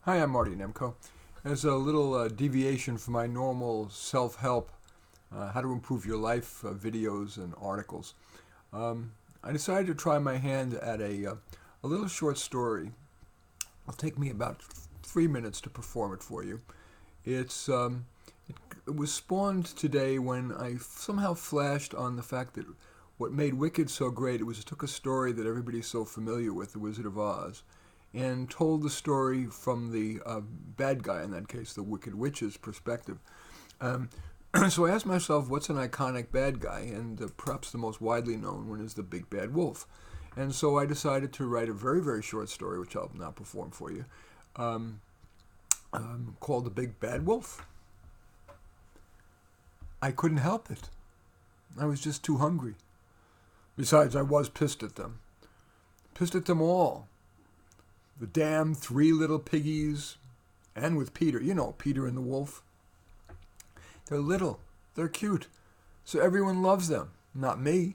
Hi, I'm Marty Nemko. As a little deviation from my normal self-help, how to improve your life videos and articles, I decided to try my hand at a little short story. It'll take me about 3 minutes to perform it for you. It's it was spawned today when I somehow flashed on the fact that what made Wicked so great was it took a story that everybody's so familiar with, The Wizard of Oz, and told the story from the bad guy, in that case, the Wicked Witch's perspective. Um, so I asked myself, what's an iconic bad guy? And perhaps the most widely known one is the Big Bad Wolf. And so I decided to write a very, very short story, which I'll now perform for you, um, called The Big Bad Wolf. I couldn't help it. I was just too hungry. Besides, I was pissed at them. Pissed at them all. The damn three little piggies, and with Peter. You know, Peter and the wolf. They're little. They're cute. So everyone loves them. Not me.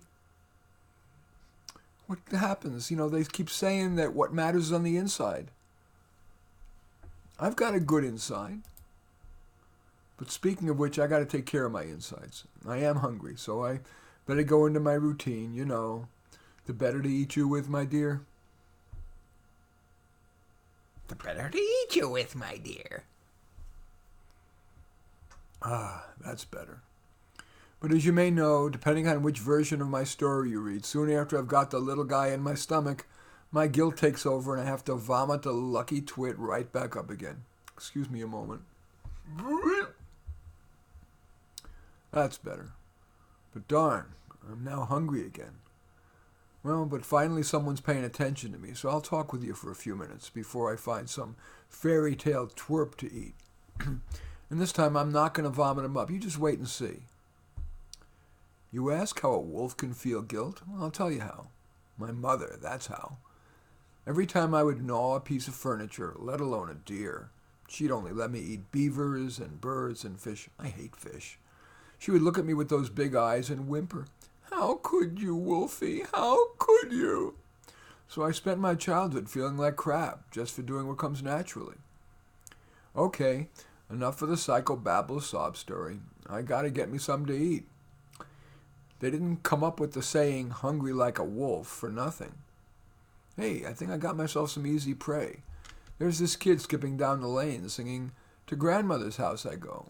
What happens? You know, they keep saying that what matters is on the inside. I've got a good inside. But speaking of which, I got to take care of my insides. I am hungry, so I better go into my routine. You know, the better to eat you with, my dear. The better to eat you with, my dear. Ah, that's better. But as you may know, depending on which version of my story you read, soon after I've got the little guy in my stomach, my guilt takes over and I have to vomit the lucky twit right back up again. Excuse me a moment. That's better. But darn, I'm now hungry again. Well, but finally someone's paying attention to me, so I'll talk with you for a few minutes before I find some fairy tale twerp to eat. And this time I'm not going to vomit him up. You just wait and see. You ask how a wolf can feel guilt? Well, I'll tell you how. My mother, that's how. Every time I would gnaw a piece of furniture, let alone a deer, she'd only let me eat beavers and birds and fish. I hate fish. She would look at me with those big eyes and whimper. How could you, Wolfie? How could you? So I spent my childhood feeling like crap just for doing what comes naturally. Okay, enough of the psychobabble sob story. I gotta get me something to eat. They didn't come up with the saying, hungry like a wolf, for nothing. Hey, I think I got myself some easy prey. There's this kid skipping down the lane singing, to grandmother's house I go.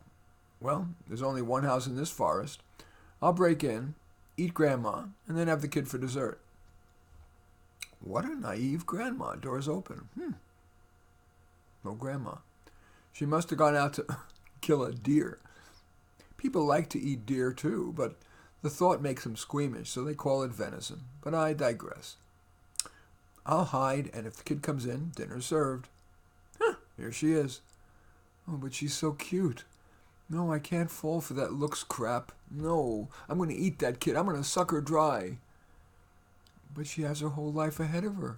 Well, there's only one house in this forest. I'll break in, eat grandma, and then have the kid for dessert. What a naive grandma. Doors open. No grandma. She must have gone out to kill a deer. People like to eat deer too, but the thought makes them squeamish, so they call it venison. But I digress. I'll hide, and if the kid comes in, dinner's served. Here she is. Oh, but she's so cute. No, I can't fall for that looks crap. No, I'm going to eat that kid. I'm going to suck her dry. But she has her whole life ahead of her.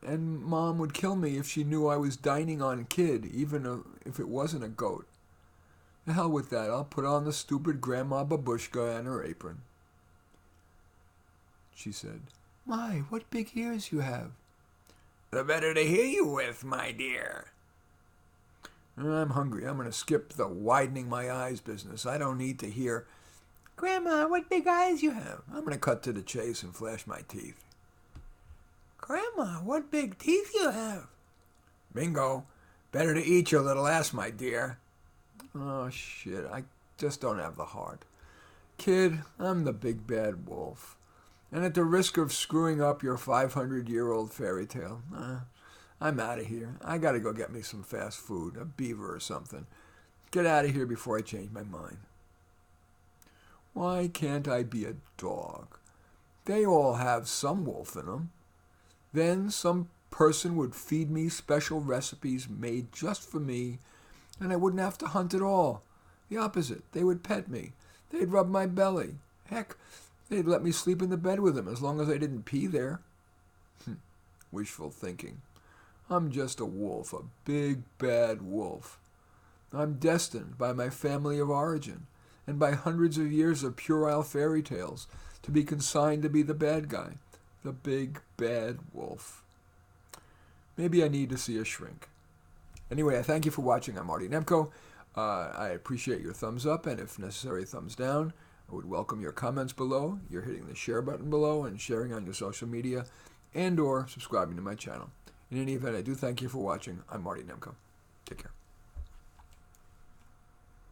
And Mom would kill me if she knew I was dining on a kid, even if it wasn't a goat. The hell with that. I'll put on the stupid Grandma Babushka and her apron. She said, My, what big ears you have. The better to hear you with, my dear. I'm hungry. I'm going to skip the widening my eyes business. I don't need to hear, Grandma, what big eyes you have. I'm going to cut to the chase and flash my teeth. Grandma, what big teeth you have. Bingo. Better to eat your little ass, my dear. Oh, shit. I just don't have the heart. Kid, I'm the big bad wolf. And at the risk of screwing up your 500-year-old fairy tale, I'm out of here. I gotta go get me some fast food, a beaver or something. Get out of here before I change my mind. Why can't I be a dog? They all have some wolf in them. Then some person would feed me special recipes made just for me, and I wouldn't have to hunt at all. The opposite. They would pet me. They'd rub my belly. Heck, they'd let me sleep in the bed with them as long as I didn't pee there. Wishful thinking. I'm just a wolf, a big bad wolf. I'm destined by my family of origin and by hundreds of years of puerile fairy tales to be consigned to be the bad guy, the big bad wolf. Maybe I need to see a shrink. Anyway, I thank you for watching. I'm Marty Nemko. I appreciate your thumbs up, and if necessary, thumbs down. I would welcome your comments below. You're hitting the share button below and sharing on your social media and or subscribing to my channel. In any event, I do thank you for watching. I'm Marty Nemko. Take care.